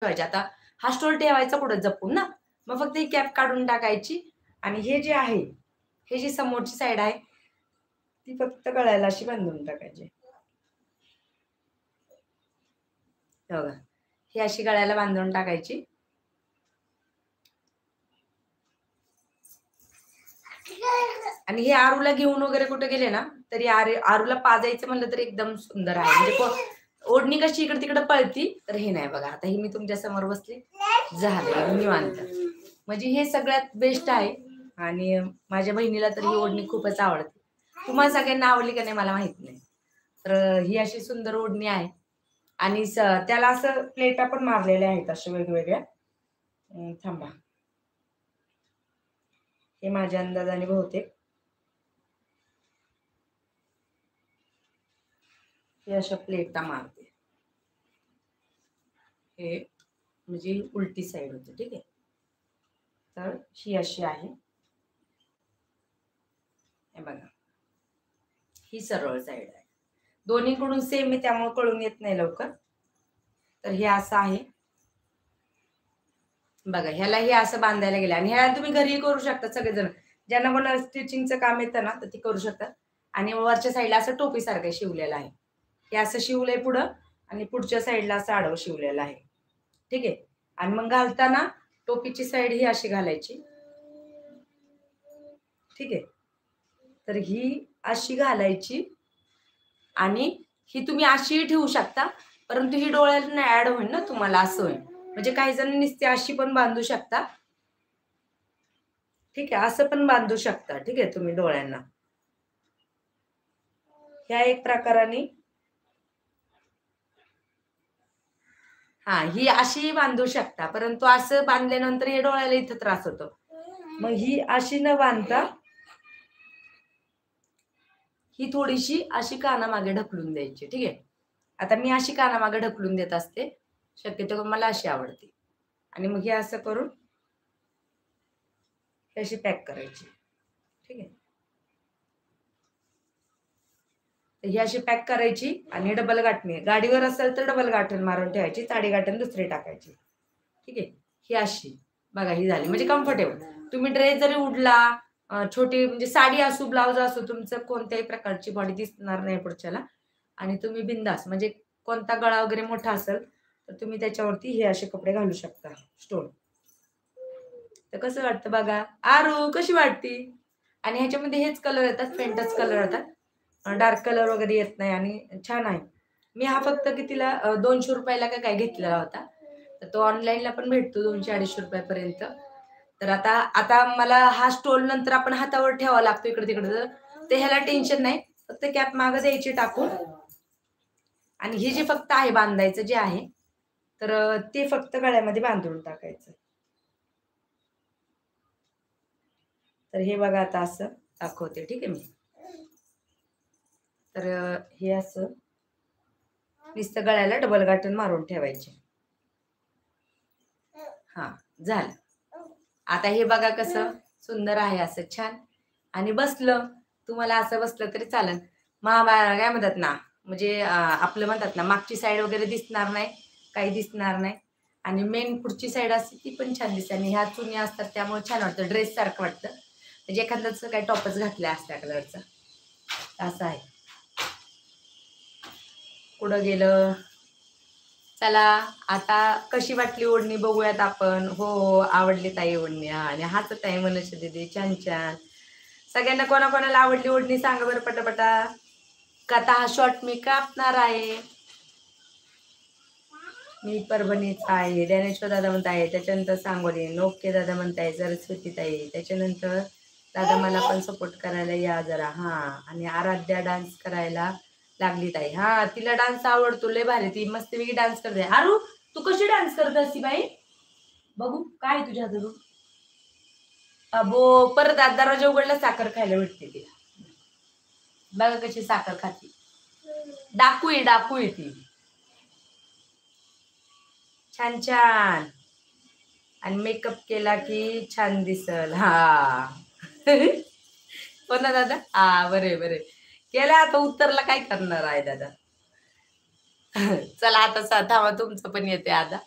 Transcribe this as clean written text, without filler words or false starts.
ठेवायची. आता हा स्टोल ठेवायचा कुठं जपून ना, मग फक्त ही कॅप काढून टाकायची आणि हे जे आहे, हे जी समोरची साईड आहे ती फक्त गळ्याला अशी बांधून टाकायची. बघा, ही अशी गळ्याला बांधून टाकायची. आणि हे आरूला घेऊन वगैरे कुठे गेले ना तरी आरूला पाजायचं म्हणलं तर एकदम सुंदर आहे. म्हणजे ओढणी कशी इकडे तिकडे पळती, तर हे नाही बघा. आता ही मी तुमच्या समोर बसली, झालं निवांत. म्हणजे हे सगळ्यात बेस्ट आहे. आणि माझ्या बहिणीला तर ही ओढणी खूपच आवडते. तुम्हाला सगळ्यांना आवडली का नाही मला माहित नाही. तर ही अशी सुंदर ओढणी आहे. आणि त्याला असं प्लेटा पण मारलेल्या आहेत अशा वेगवेगळ्या. थांबा, हे माझ्या अंदाजाने बहुतेक हे अशा प्लेटा मारते. हे म्हणजे उलटी साईड होते. ठीक आहे, तर ही अशी आहे. हे बघा, ही सरळ साईड आहे. दोन्हीकडून सेम आहे त्यामुळे कळून येत नाही लवकर. तर हे असं आहे बघा. ह्याला हे असं बांधायला गेलं आणि ह्याला तुम्ही घरी करू शकता सगळेजण. ज्यांना कोणा स्टिचिंगचं काम येतं ना तर ती करू शकतात. आणि वरच्या साईडला असं टोपी सारखं शिवलेलं आहे. हे असं शिवलंय पुढं आणि पुढच्या साईडला असं आडवं शिवलेलं आहे. ठीक आहे. आणि मग घालताना टोपीची साईड ही अशी घालायची. ठीक आहे, तर ही अशी घालायची आणि ही तुम्ही अशीही ठेवू शकता, परंतु ही डोळ्याला ऍड होईल ना तुम्हाला, असं होईल. म्हणजे काही जण नुसते अशी पण बांधू शकता. ठीक आहे, असं पण बांधू शकता. ठीक आहे, तुम्ही डोळ्यांना ह्या एक प्रकाराने. हा, ही अशी बांधू शकता, परंतु असं बांधल्यानंतर हे डोळ्याला इथं त्रास होतो. मग ही अशी न बांधता ही थोडीशी अशी कानामागे ढकलून द्यायची. ठीक आहे, आता मी अशी कानामागे ढकलून देत असते, शक्यतो मला अशी आवडते. आणि मग हे असं करून हे अशी पॅक करायची. ठीक आहे, ही अशी पॅक करायची आणि डबल गाठणी, गाडीवर असेल तर डबल गाठण मारून ठेवायची, साडी गाठण दुसरी टाकायची. ठीक आहे, ही अशी बघा, ही झाली म्हणजे कम्फर्टेबल. तुम्ही ड्रेस जरी उडला, छोटी म्हणजे साडी असू, ब्लाऊज असू, तुमचं कोणत्याही प्रकारची बॉडी दिसणार नाही पुढच्याला. आणि तुम्ही बिंदास म्हणजे कोणता गळा वगैरे मोठा असेल तर तुम्ही त्याच्यावरती हे असे कपडे घालू शकता स्टोन. तर कसं वाटतं बघा, आरू कशी वाटती? आणि ह्याच्यामध्ये हेच कलर येतात, फेंटच कलर येतात, डार्क कलर वगैरे येत नाही. आणि छान आहे. मी हा फक्त कितीला 200 रुपयाला का काय घेतलेला होता. तर तो ऑनलाईनला पण भेटतो 200-250 रुपयापर्यंत. तर आता आता मला हा स्टोल नंतर आपण हातावर ठेवावा लागतो इकडे तिकडे, तर ह्याला टेन्शन नाही. फक्त कॅप मागं द्यायची टाकून. आणि हे जे फक्त आहे बांधायचं जे आहे, तर ते फक्त गळ्यामध्ये बांधून टाकायचं. तर हे बघा, आता असं दाखवते. ठीक आहे मी. तर हे असं नुसतं गळ्याला डबल गाठण मारून ठेवायचे. हा, झालं. आता हे बघा कसं सुंदर आहे, असं छान. आणि बसलं, तुम्हाला असं बसलं तरी चालेल. काय म्हणतात ना, म्हणजे आपलं म्हणतात ना, मागची साईड वगैरे दिसणार नाही, काही दिसणार नाही. आणि मेन पुढची साईड असते ती पण छान दिसते. आणि ह्या चुन्या असतात त्यामुळे छान वाटतं, ड्रेस सारखं वाटतं. म्हणजे एखाद्याचं काही टॉपच घातल्या असत्या कलरचा, असं आहे. पुढं गेलं. चला, आता कशी वाटली ओढणी बघूयात आपण. हो, आवडली ताई ओढणी. आणि हाच ताई मनोज दीदी, छान छान. सगळ्यांना कोणाकोणाला आवडली ओढणी सांगा बरं पटापटा. का आता हा शॉर्ट मी कापणार आहे. मी परभणीचा आहे, ज्ञानेश्वर दादा म्हणत आहे. त्याच्यानंतर सांगोली नोके दादा म्हणताय, सरस्वती ताई. त्याच्यानंतर दादा मला पण सपोर्ट करायला या जरा. हा, आणि आराध्या डान्स करायला लागली ताई. हा, तिला डान्स आवडतो, लय भारी, ती मस्तपैकी डान्स करते. आरू, तू कशी डान्स करत असती बाई? बघू काय तुझ्या हातून. अबो, परत आज दरवाजा उघडला, साखर खायला भेटते तिला. बघा कशी साखर खाती. डाकू आहे ती. छान छान. आणि मेकअप केला की छान दिसल. हा. हो ना दादा? हा, बरे बरे केला. आता उत्तरला काय करणार आहे दादा. चला, आता थांबा, तुमचं पण येते आता.